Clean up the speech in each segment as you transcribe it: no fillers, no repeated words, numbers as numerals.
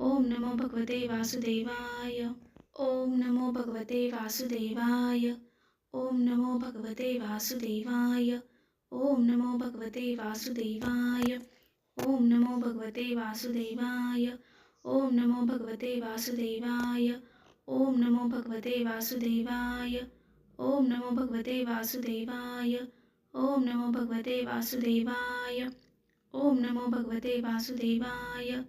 ओम नमो भगवते वासुदेवाय. ओम नमो भगवते वासुदेवाय. ओम नमो भगवते वासुदेवाय. ओम नमो भगवते वासुदेवाय. ओम नमो भगवते वासुदेवाय. ओम नमो भगवते वासुदेवाय. ओम नमो भगवते वासुदेवाय. ओम नमो भगवते वासुदेवाय. ओम नमो भगवते वासुदेवाय. ओम नमो भगवते वासुदेवाय.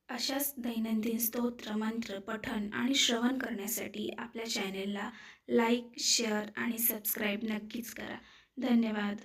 अशाच दैनंदिन स्तोत्र मंत्र पठण आणि श्रवण करण्यासाठी आपल्या चॅनेलला लाईक, शेअर आणि सबस्क्राईब नक्कीच करा. धन्यवाद.